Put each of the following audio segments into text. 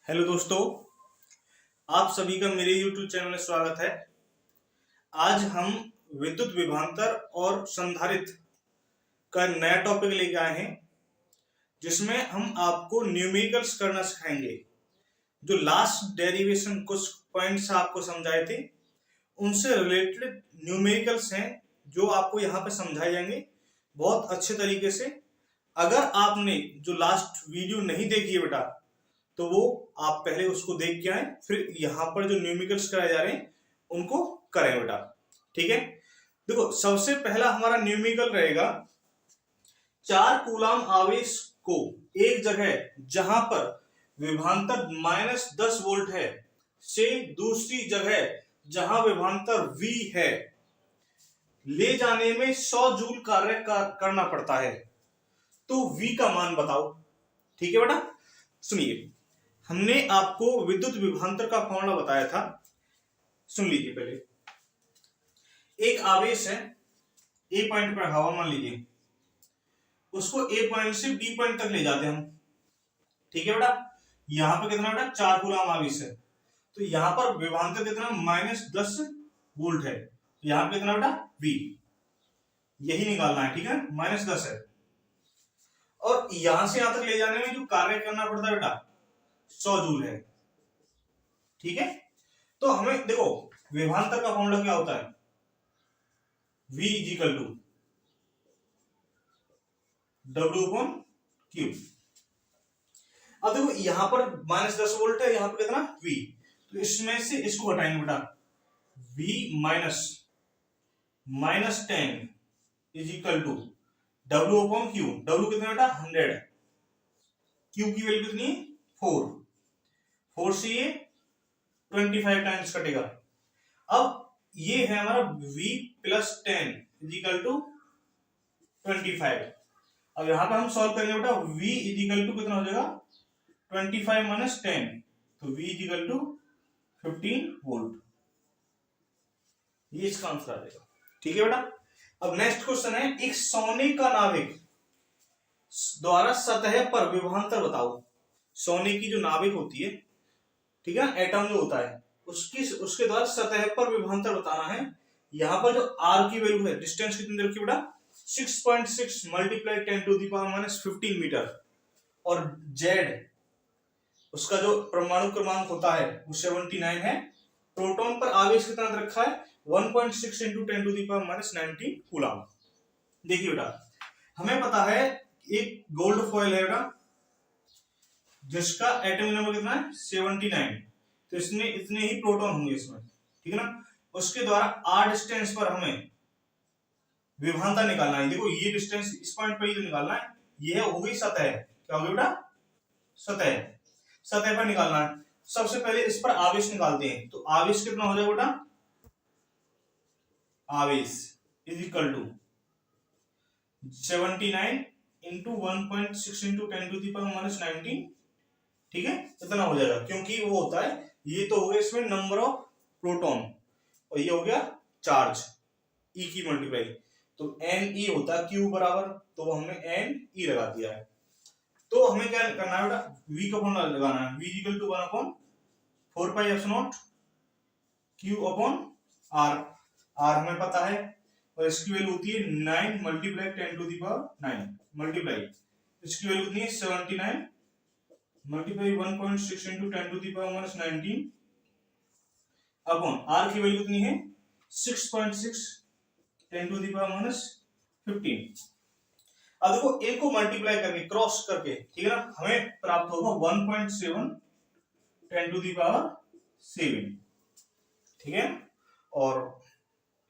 Hello दोस्तों, आप सभी का मेरे YouTube चैनल में स्वागत है। आज हम विद्युत विभवांतर और संधारित्र का नया टॉपिक लेके आए हैं, जिसमें हम आपको न्यूमेरिकल्स करना सिखाएंगे। जो लास्ट डेरिवेशन कुछ पॉइंट्स आपको समझाए थे, उनसे रिलेटेड न्यूमेरिकल्स हैं जो आपको यहाँ पे समझाए जाएंगे बहुत अच्छे तरीके से। अगर आपने जो लास्ट वीडियो नहीं देखी है बेटा, तो वो आप पहले उसको देख के आए, फिर यहाँ पर जो न्यूमेरिकल्स कराए जा रहे हैं उनको करें बेटा। ठीक है, देखो सबसे पहला हमारा न्यूमेरिकल रहेगा 4 कूलाम आवेश को एक जगह जहां पर विभवांतर -10 वोल्ट है से दूसरी जगह जहां विभवांतर V है ले जाने में 100 जूल कार्य करना पड़ता है। तो V का मान बताओ। ठीक है बेटा, सुनिए, हमने आपको विद्युत विभवांतर का फॉर्मूला बताया था, सुन लीजिए पहले। एक आवेश है, ए पॉइंट पर हवा मान लीजिए, उसको ए पॉइंट से बी पॉइंट तक ले जाते हैं हम। ठीक है बेटा, यहां पर कितना बेटा 4 कूलाम आवेश है, तो यहां पर विभवांतर कितना -10 वोल्ट है, यहां पर कितना बेटा V, यही निकालना है। ठीक है, -10 है, और यहां से यहां तक ले जाने में जो कार्य करना पड़ता है बेटा 100 जूल है। ठीक है, तो हमें देखो विभवांतर का फॉर्मूला क्या होता है, V = W/Q। अब देखो यहां पर -10 वोल्ट है, यहां पर कितना V, तो इसमें से इसको हटाएंगे बेटा, V -10 = W/Q। W कितना बेटा 100, Q की वैल्यू कितनी 4 से ये 25 टाइम्स कटेगा। अब ये है हमारा V + 10 = 25। अब यहां पर हम सॉल्व करेंगे बेटा, V = कितना हो जाएगा 25 - 10, तो V = 15 वोल्ट, ये इसका आंसर आ जाएगा। ठीक है बेटा, अब नेक्स्ट क्वेश्चन है, एक सोने का नाभिक द्वारा सतह पर विभवांतर बताओ। सोने की जो नाभिक होती है, ठीक है, एटम जो होता है, उसके द्वारा सतह पर विभवांतर बताना है। यहां पर जो R की वैल्यू है, डिस्टेंस कितनी रखी बेटा 6.6 × 10⁻⁻15 मीटर, और Z उसका जो परमाणु क्रमांक होता है वो 79 है। प्रोटॉन पर आवेश कितना रखा है 1.6 × 10⁻19 कूलाम। देखिए बेटा, हमें पता है एक गोल्ड फॉइल है बेटा जिसका एटॉमिक नंबर कितना है 79, तो इसमें इतने ही प्रोटॉन होंगे इसमें। ठीक है ना, उसके द्वारा r डिस्टेंस पर हमें विभवांतर निकालना है। देखो ये डिस्टेंस इस पॉइंट पर ही तो निकालना है, ये हो गई सतह, क्या हो गई बेटा सतह पर निकालना है। सबसे पहले इस पर आवेश निकालते हैं, तो आवेश कितना हो जाएगा बेटा, आवेश = 79 × 1.6 × 10⁻19। ठीक है, इतना हो जाएगा, क्योंकि वो होता है, ये तो हो गया इसमें नंबर ऑफ प्रोटॉन, और ये हो गया चार्ज E की मल्टीप्लाई, तो Ne होता है Q बराबर, तो वो हमने Ne लगा दिया है। तो हमें क्या करना है बेटा, V का फॉर्मूला लगाना है, V = 1/4πε0 Q/R। R हमें पता है, और इसकी वैल्यू होती है 9 × 10⁹ मल्टीप्लाई, इसकी वैल्यू कितनी है 79 मल्टीप्लाई 1.6 × 10⁻19 अपॉन R की वैल्यू कितनी है 6.6 10⁻15। अब देखो इनको मल्टीप्लाई करके क्रॉस करके, ठीक है ना, हमें प्राप्त होगा 1.7 10⁻7। ठीक है, और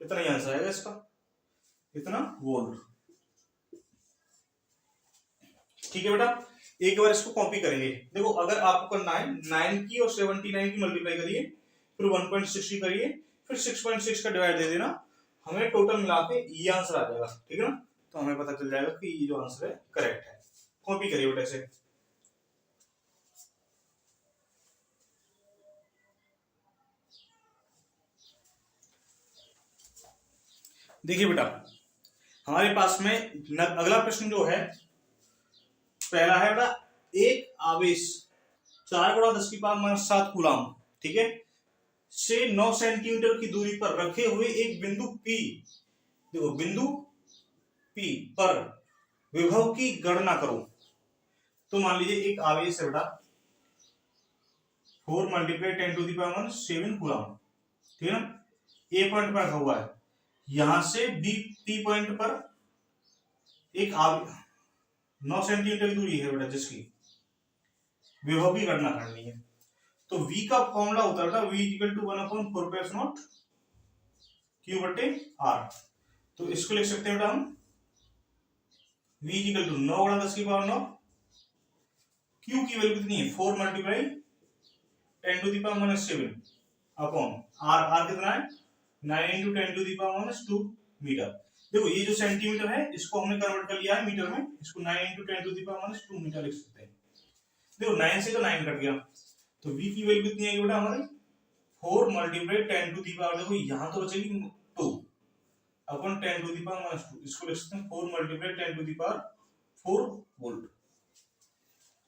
इतना ही आंसर आएगा इसका, इतना वोल्ट। ठीक है बेटा, एक बार इसको कॉपी करेंगे। देखो अगर आपको करना है 9 की और 79 की मल्टीप्लाई करिए, फिर 1.6 की करिए, फिर 6.6 का डिवाइड दे देना, हमें टोटल मिला के ये आंसर आ जाएगा। ठीक है ना, तो हमें पता चल जाएगा कि ये जो आंसर है करेक्ट है। कॉपी करिए बेटा इसे। देखिए बेटा, हमारे पास में अगला प्रश्न जो है, पहला है बेटा, एक आवेश 4 × 10⁻⁷ कूलाम, ठीक है, से 9 सेंटीमीटर की दूरी पर रखे हुए एक बिंदु P, देखो बिंदु P पर विभव की गणना करो। तो मान लीजिए एक आवेश है बेटा 4 × 10⁻⁷ कूलाम, ठीक है ना, ए पॉइंट पर रखा हुआ है, यहां से बी पी पॉइंट पर एक 9 सेंटीमीटर की दूरी है बेटा जिसकी विभव की गणना करनी है। तो v का फॉर्मूला होता है v इक्वल टू 1/4π0 Q/r। तो इसको लिख सकते हैं बेटा हम v इक्वल टू 9 × 10⁻9, q की वैल्यू कितनी है 4 × 10⁻⁷ अपॉन r कितना है 9 × 10⁻2 मीटर। देखो ये जो सेंटीमीटर है इसको हमने कन्वर्ट कर लिया है मीटर में, इसको 9 × 10⁻2 मीटर लिख सकते हैं। देखो 9 से तो 9 कट गया, तो v की वैल्यू कितनी आएगी बेटा हमारी 4 × 10⁻, देखो यहां तो बचेगी 2 अपन 10⁻2, इसको लिख सकते हैं 4 × 10⁻4 वोल्ट,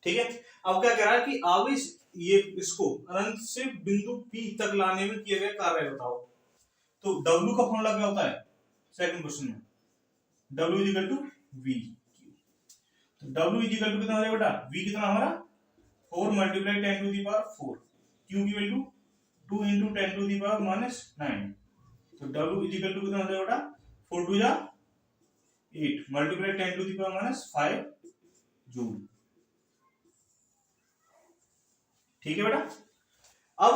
ठीक है। अब क्या कह रहा है कि आवेश ये इसको अनंत से बिंदु P तक लाने में किया गया कार्य बताओ। तो W का फॉर्मूला क्या होता है सेकंड क्वेश्चन में, W इक्वल टू V। तो W इक्वल टू कितना हो बेटा V कितना हमारा 4 × 10⁻4, Q की वैल्यू 2 × 10⁻⁹। तो W इक्वल टू कितना हो जाएगा बेटा 4 2 जा 8 × 10⁻⁵ जूल, ठीक है बेटा। अब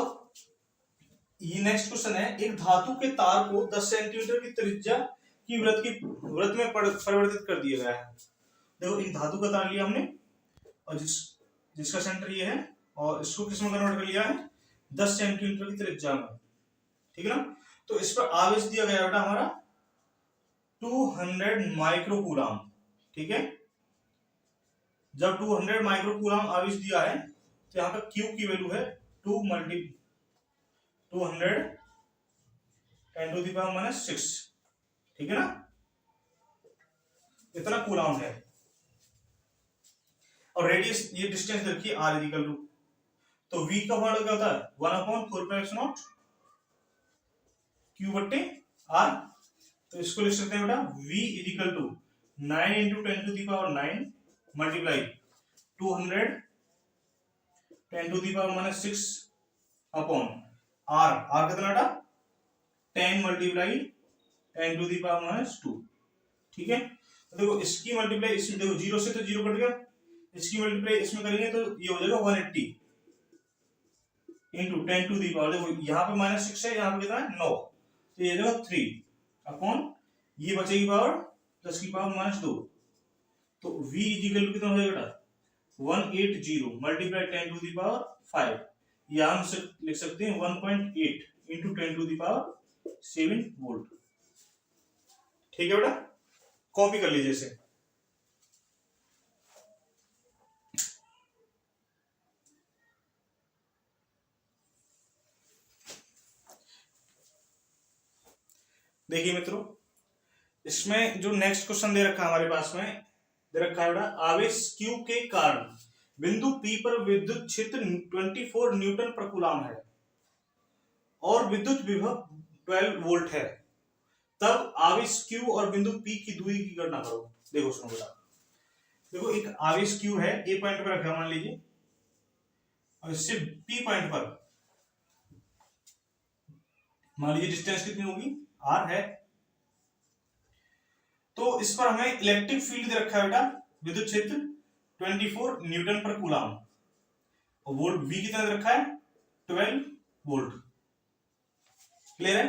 ये नेक्स्ट क्वेश्चन है, एक धातु के तार को 10 सेंटीमीटर की त्रिज्या की वृत्त में परिवर्तित कर दिया गया है। देखो एक धातु का तार लिया हमने और जिसका सेंटर ये है और इसको किस में कन्वर्ट कर लिया है 10 सेंटीमीटर की त्रिज्या में, ठीक है ना। तो इस पर आवेश दिया गया बेटा हमारा 200 माइक्रोकूलम, ठीक है। जब 200 माइक्रोकूलम आवेश दिया है तो यहाँ पर Q की वैल्यू है 2 × 200 10⁻⁶, ठीक है ना, इतना कूलम है। और रेडियस ये डिस्टेंस रखिए r इक्वल टू, तो v का फॉर्मूला क्या होता है 1/4π0 Q/r। तो इसको लिख सकते हैं बेटा v equal to 9 × 10⁹ multiply 200 10⁻⁶ upon r कितना बेटा 10 × 10⁻², ठीक है। तो देखो इसकी मल्टीप्लाई इसमें, देखो 0 से तो 0 कट गया, इसकी मल्टीप्लाई इसमें करेंगे तो ये हो जाएगा 180 × 10⁻, देखो यहाँ पे -6 है, यहाँ पे कितना है 9, तो ये जाएगा 3 अपॉन ये बचेगी पावर 10⁻²। तो v इक्वल टू कितना हो जाएगा बेटा 180 मल्टीप्लाई 10⁵, या हम लिख सकते हैं 1.8 × 10⁻7 वोल्ट, ठीक है बेटा। कॉपी कर लीजिए इसे। देखिए मित्रों, इसमें जो नेक्स्ट क्वेश्चन दे रखा है हमारे पास में दे रखा है बेटा आवेश Q के कारण बिंदु P पर विद्युत क्षेत्र 24 न्यूटन प्रति कूलम है और विद्युत विभव 12 वोल्ट है, तब आवेश Q और बिंदु P की दूरी की गणना करो। देखो सुनो बेटा, देखो एक आवेश Q है A पॉइंट पर रखा मान लीजिए, और इससे P पॉइंट पर मान लीजिए डिस्टेंस कितनी होगी R है। तो इस पर हमें इलेक्ट्रिक फील्ड दे रखा है बेटा विद्युत क्षेत्र 24 न्यूटन प्रति कूलम और वोल्ट V कितना दे रखा है 12 वोल्ट, क्लियर है।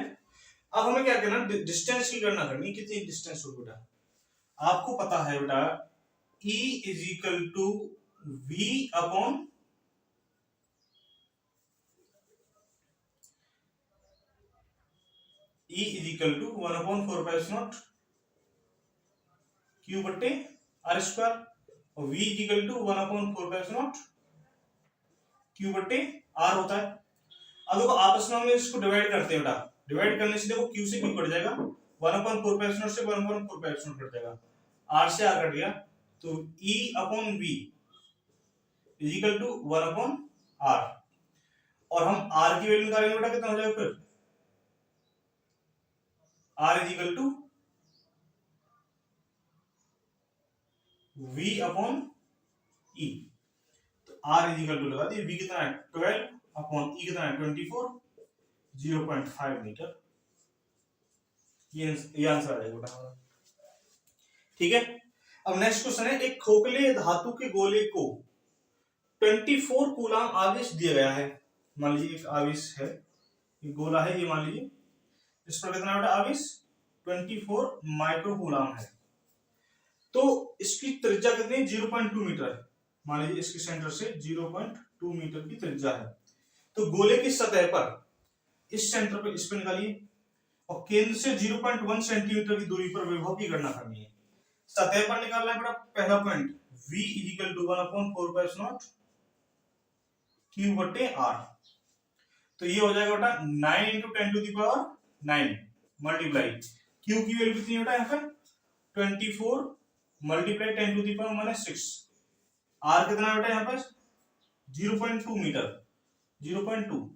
अब हमें क्या करना डिस्टेंस की गणना करनी, कितनी डिस्टेंस होगी बेटा, आपको पता है बेटा E equal to V upon E equal to 1/4π0 Q/r² और V इक्वल टू 1/4π0 Q/r होता है। अब देखो आपस में हम इसको डिवाइड करते हैं बेटा, डिवाइड करने से देखो Q से Q कट जाएगा, 1/4π0 से 1/4π0 कट जाएगा, R से R कट गया, तो E upon V equal to 1/4π0 r, और हम आर की वैल्यू निकालेंगे बेटा कितना हो जाएगा फिर, r is equal to V upon E. तो आर इज इक्वल टू लगा दिए, वी कितना है 12 अपॉन ई कितना है 24, 0.5 मीटर। ये आंसर आ जाएगा बेटा। ठीक है, अब नेक्स्ट क्वेश्चन है, एक खोखले धातु के गोले को 24 कूलाम आवेश दिया गया है। मान लीजिए एक आवेश है, एक गोला है ये, मान लीजिए इस पर कितना बेटा आवेश 24 माइक्रो कूलाम है। तो इसकी त्रिज्या कितनी 0.2 मीटर है। मान लीजिए इसके सेंटर से 0.2 मीटर की त्रिज्या है। तो गोले की सतह पर इस सेंटर पर इस पर निकालिए, और केंद्र से 0.1 सेंटीमीटर की दूरी पर विभव की गणना करनी है। सतह पर निकालना है बेटा पहला point, v equal to 1/4π0 q बटे r। तो ये हो जाएगा बेटा 9 into 10 to the power 9 multiply q की वैल्यू कितनी है बेटा यहाँ पर 24 multiply 10 to the power -6। r कितना है बेटा यहाँ पर 0.2 मीटर, 0.2।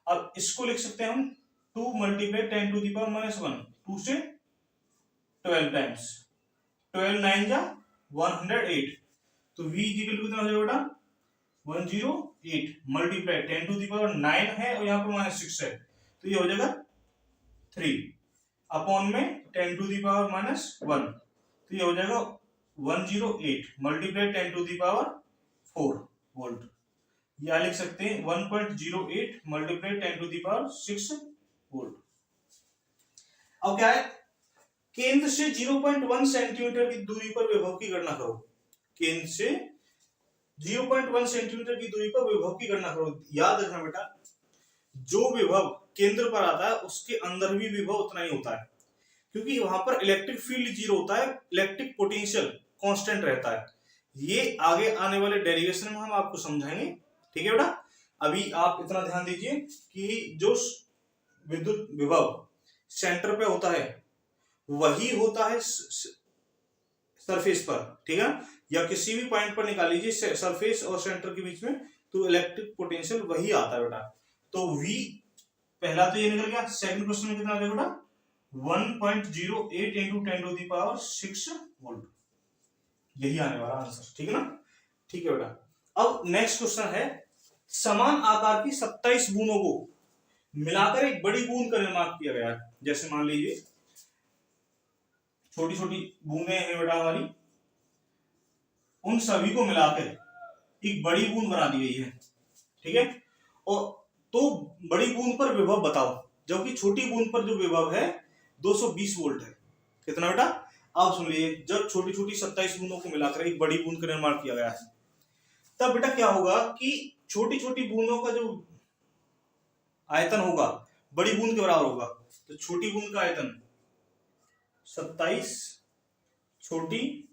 अब इसको लिख सकते हैं हम 2 मल्टीप्लाई 10 टू दी पावर -1, 2 से 12 टाइम्स, 12 9 जा 108। तो v इक्वल टू कितना हो जाएगा बेटा 108 मल्टीप्लाई 10 टू दी पावर 9 है और यहाँ पर -6 है, तो ये हो जाएगा 3 अपॉन में 10 टू दी पावर -1, तो ये हो जाएगा 108 multiply 10 to the power 4 volt. या लिख सकते हैं 1.08 multiply 10 to the power 6 volt. अब क्या है, केंद्र से 0.1 सेंटीमीटर की दूरी पर विभव की गणना करो। केंद्र से 0.1 सेंटीमीटर की दूरी पर विभव की गणना करो। याद रखना बेटा, जो विभव केंद्र पर आता है उसके अंदर भी विभव उतना ही होता है, क्योंकि वहां पर इलेक्ट्रिक फील्ड 0 होता है, इलेक्ट्रिक पोटेंशियल कांस्टेंट रहता है। ये आगे आने वाले डेरिवेशन में हम आपको समझाएंगे। ठीक है बेटा, अभी आप इतना ध्यान दीजिए कि जो विद्युत विभव सेंटर पे होता है वही होता है सरफेस पर। ठीक है, या किसी भी पॉइंट पर निकाल लीजिए सरफेस और सेंटर के बीच में, तो इलेक्ट्रिक पोटेंशियल वही आता है बेटा। तो V पहला तो ये निकल गया। सेकंड क्वेश्चन में कितना आ जाएगा बेटा 1.08 into 10 to the power 6 volt, यही आने वाला आंसर। ठीक है ना, ठीक है बेटा। अब नेक्स्ट क्वेश्चन है, समान आकार की 27 बूंदों को मिलाकर एक बड़ी बूंद का निर्माण किया गया है। जैसे मान लीजिए छोटी छोटी बूंदें हैं बेटा हमारी, उन सभी को मिलाकर एक बड़ी बूंद बना दी गई है। ठीक है, और तो बड़ी बूंद पर विभव बताओ, जबकि छोटी बूंद पर जो विभव है 220 वोल्ट है। कितना बेटा, आप सुन लीजिए, जब छोटी छोटी 27 बूंदों को मिलाकर एक बड़ी बूंद का निर्माण किया गया है, तब बेटा क्या होगा कि छोटी छोटी बूंदों का जो आयतन होगा बड़ी बूंद के बराबर होगा। तो छोटी बूंद का आयतन 27 छोटी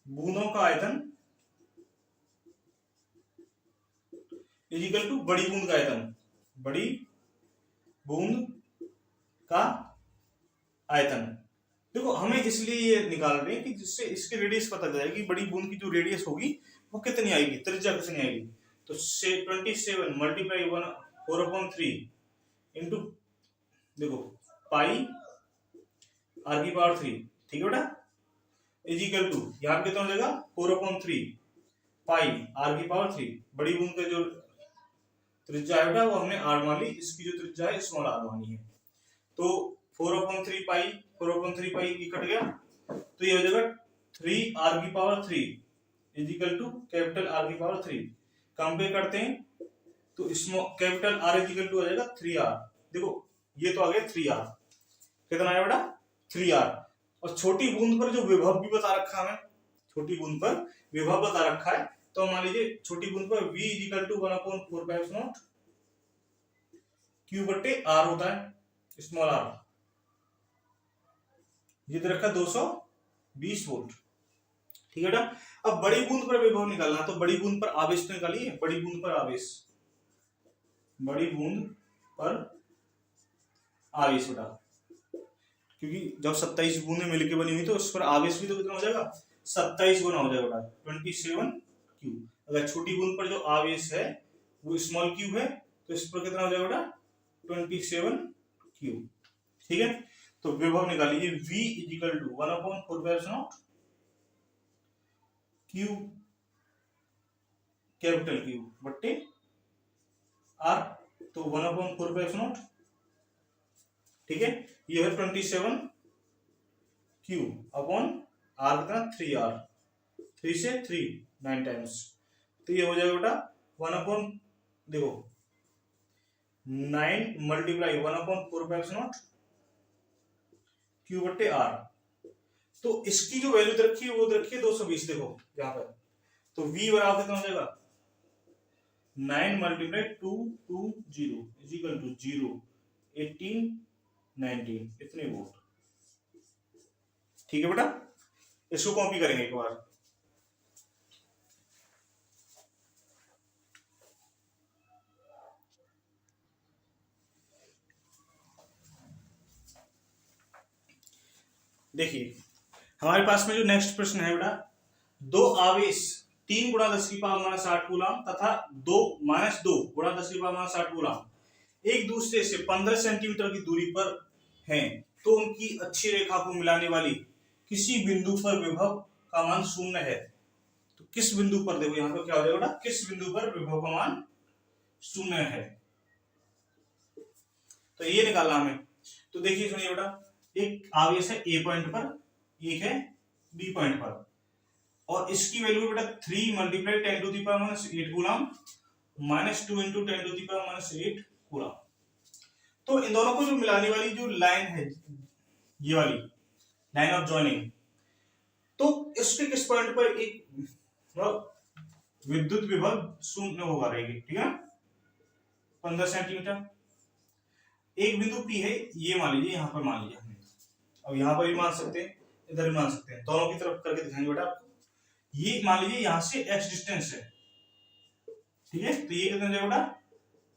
बूंदों का आयतन इज इक्वल टू बड़ी बूंद का आयतन, बड़ी बूंद का आयतन। देखो हमें इसलिए ये निकाल रहे हैं कि जिससे इसकी रेडियस पता चले कि बड़ी बूंद की जो रेडियस होगी वो कितनी आएगी, त्रिज्या कितनी आएगी। तो 27 मल्टीप्लाई 4/3 इंटू देखो पाई r की पावर 3। ठीक है बेटा, इज इक्वल टू यहाँ कितना हो जाएगा 4/3 पाई r की पावर 3। बड़ी बूंद का जो त्रिज्या है बेटा वो हमने r मान ली, इसकी जो त्रिज्या है स्मॉल r मानी है। तो 4/3 पाई 4/3 पाई ये कट गया, तो ये हो जाएगा 3r की power 3 is equal to capital R की पावर 3। कंपेयर करते हैं तो इसमें capital R is equal to हो जाएगा 3r। देखो ये तो आ गया 3r, कितना आया बेटा 3r। और छोटी बूंद पर जो विभव भी बता रखा है, छोटी बूंद पर विभव बता रखा है, तो मान लीजिए छोटी बूंद पर v is equal to 1/4π0 q बटे r होता है स्मॉल r, ये दे रखा 220 वोल्ट। ठीक है बेटा, अब बड़ी बूंद पर विभव निकालना, तो बड़ी बूंद पर आवेश तो निकालिए। बड़ी बूंद पर आवेश, बड़ी बूंद पर आवेश बेटा, क्योंकि जब 27 बूंदें मिलकर बनी हुई तो उस पर आवेश भी तो कितना हो जाएगा 27 गुना हो जाएगा बेटा 27 क्यू। अगर छोटी बूंद पर जो आवेश है वो स्मॉल क्यू है तो इस पर कितना हो जाएगा बेटा 27 क्यू। ठीक है, तो विभव निकालिए V is equal to 1/4 q capital q बट्टे आर, तो 1/4। ठीक है, ये है 27 क्यू अपॉन आर कितना 3R, 3 से 3 9 टाइम्स, तो ये हो जाएगा बेटा 1 देखो 9 मल्टीप्लाई 1/4 क्यू बट्टे आर। तो इसकी जो वैल्यू रखी है वो रखी है 220, देखो यहाँ पर, तो V बराबर कितना हो जाएगा 9 मल्टीप्लाई 220 इजिकल टू 0 18 19 इतने वोल्ट। ठीक है बेटा, इसको कॉपी करेंगे एक बार। देखिए हमारे पास में जो नेक्स्ट प्रश्न है बेटा, दो आवेश 3 गुणा 10 की पावर -8 कूलम तथा 2 गुणा 10 की पावर -8 कूलम एक दूसरे से 15 सेंटीमीटर की दूरी पर हैं, तो उनकी अच्छी रेखा को मिलाने वाली किसी बिंदु पर विभव का मान 0 है। तो किस बिंदु पर, देखो यहाँ पर क्या हो जाएगा बेटा, किस बिंदु पर विभव का मान 0 है, तो ये निकालना हमें। तो देखिए सुनिए बेटा, एक आवेश है ए पॉइंट पर, एक है बी पॉइंट पर, और इसकी वैल्यू बेटा 3 multiply 10 to the power -8 coulomb -2 into 10 to the power -8 coulomb. तो इन दोनों को जो मिलाने वाली जो लाइन है, ये वाली लाइन ऑफ जॉइनिंग, तो इसके किस पॉइंट पर एक विद्युत विभव 0 होगा रहेगी। ठीक है, 15 सेंटीमीटर। एक बिंदु P है, ये मान लीजिए, यहां पर मान लिया हमने, अब यहां पर भी मान सकते हैं, इधर भी मान सकते हैं, दोनों की तरफ करके दिखाएंगे बेटा आपको। ये मान लीजिए यहां से x डिस्टेंस है, ठीक है, तो ये कितना जाएगा बेटा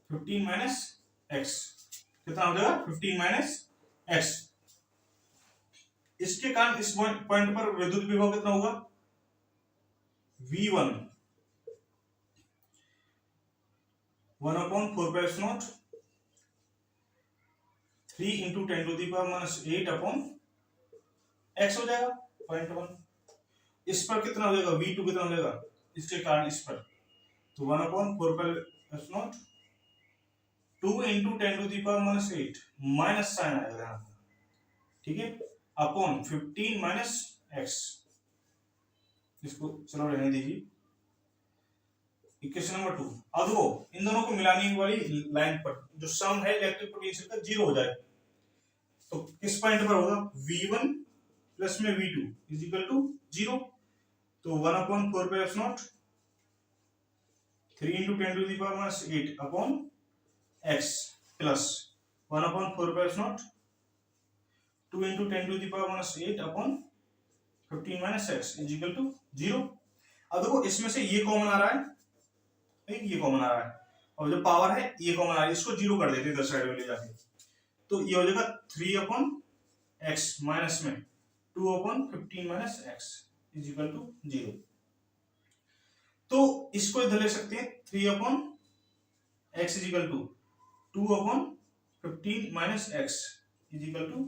15 माइनस एक्स, कितना हो जाएगा 15 माइनस एक्स। इसके कारण इस पॉइंट पर विद्युत विभव कितना होगा V1 1/4 3 into 10 to the power -8 upon x हो जाएगा 0.1। इस पर कितना हो जाएगा V2 कितना हो जाएगा, इसके कारण इस पर, तो 1/4 2 into 10 to the power -8 minus sign आएगा यहाँ, ठीक है, अपॉन 15 माइनस एक्स। इसको चलो रहने दीजिए। इक्वेशन नंबर 2, अब वो इन दोनों को मिलाने वाली लाइन पर जो सम है इलेक्ट्रिक पोटेंशियल का 0 हो जाए, तो किस पॉइंट पर होगा V1 प्लस में V2 इज इक्वल टू 0, तो 1/4 3 into 10 to the power -8 upon x plus 1/4 2 into 10 to the power -8 upon 15 minus x is equal to 0। अब देखो इसमें से ये कॉमन आ रहा है, ये कॉमन आ रहा है, और जो पावर है ये कॉमन आ रहा है, इसको 0 कर देते हैं इधर साइड में ले जाके, तो ये हो जाएगा 3/x माइनस में 2/15 minus x is equal to 0। तो इसको इधर ले सकते हैं 3/x is equal to 2/15 minus x is equal to,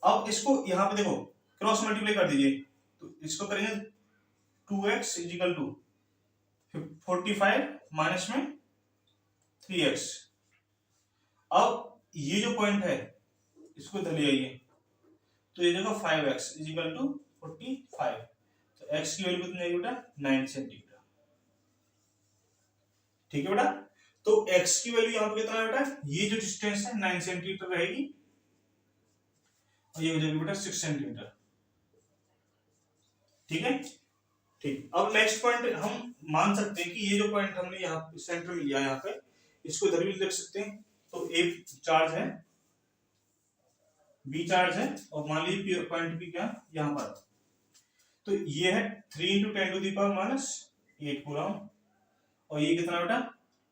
अब इसको यहां पे देखो क्रॉस मल्टीप्लाई कर दीजिए, तो इसको करेंगे 2x is equal to 45 minus में 3x। अब ये जो पॉइंट है इसको इधर ले आइए, तो ये जगह 5x इज इक्वल टू 45, तो x की वैल्यू कितनी आएगी बेटा 9 सेंटीमीटर। ठीक है बेटा, तो x की वैल्यू यहां पे कितना है बेटा, ये जो डिस्टेंस है 9 सेंटीमीटर रहेगी, और ये हो जाएगी बेटा 6 सेंटीमीटर। ठीक है, ठीक। अब नेक्स्ट पॉइंट हम मान सकते हैं कि ये जो पॉइंट हमने यहाँ सेंटर में लिया, यहाँ पे इसको इधर भी लिख सकते हैं, तो A चार्ज है, B चार्ज है, और मान लीजिए पॉइंट P क्या यहाँ पर, तो ये है 3 into 10 to the power -8 coulomb, और ये कितना बेटा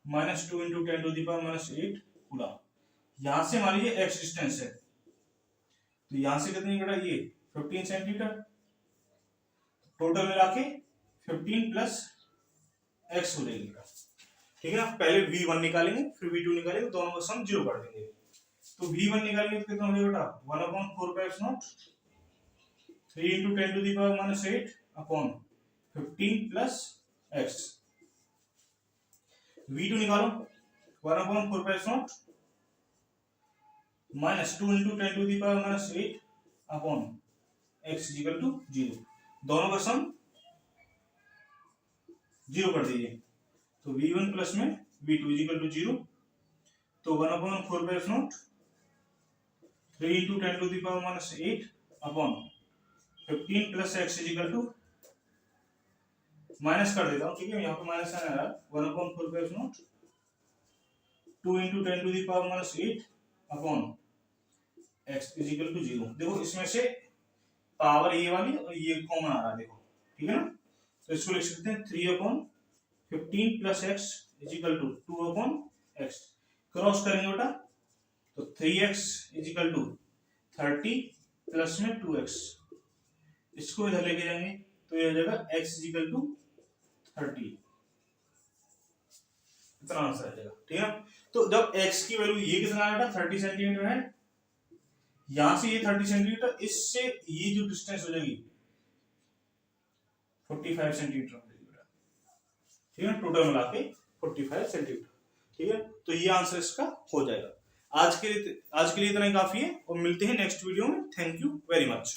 -2 into 10 to the power -8 coulomb. यहां से मान लीजिए x डिस्टेंस है, तो यहां से कितनी बेटा ये 15 सेंटीमीटर, टोटल मिला के 15 प्लस एक्स हो जाएगी। ठीक है ना, पहले v1 निकालेंगे फिर v2 निकालेंगे, दोनों का सम 0 कर देंगे। तो v1 निकालेंगे तो कितना हो जाएगा बेटा 1/4 3 into 10 to the power minus 8 upon 15 plus x। v2 निकालो 1/4 minus 2 into 10 to the power minus 8 upon x is equal to 0। दोनों का सम 0 कर दीजिए, तो v1 प्लस में v2 is equal to 0। तो 1/4 3 into 10 to the power minus 8 upon 15 plus x is equal to, minus कर देता हूँ, ठीक है, यहाँ पे माइनस आने आ रहा है 1/4 2 into 10 to the power minus 8 upon x is equal to 0। देखो इसमें से पावर ये वाली और ये कॉमन आ रहा है, देखो ठीक है ना, तो इसको लिख सकते हैं 3/15 plus x is equal to 2/x। Cross करेंगे बेटा तो 3x is equal to 30 plus में 2x, इसको इधर लेके जाएंगे तो ये हो जाएगा x is equal to 30। इतना आंसर आ जाएगा, ठीक है। तो जब x की वैल्यू ये कितना आ बेटा 30 सेंटीमीटर है, यहां से ये 30 सेंटीमीटर, इससे ये जो डिस्टेंस हो जाएगी 45 सेंटीमीटर हो जाएगी बेटा, ठीक है, टोटल मिला के 45 सेंटीमीटर, ठीक है। तो ये आंसर इसका हो जाएगा। आज के लिए इतना ही काफी है और मिलते हैं नेक्स्ट वीडियो में। Thank you very much.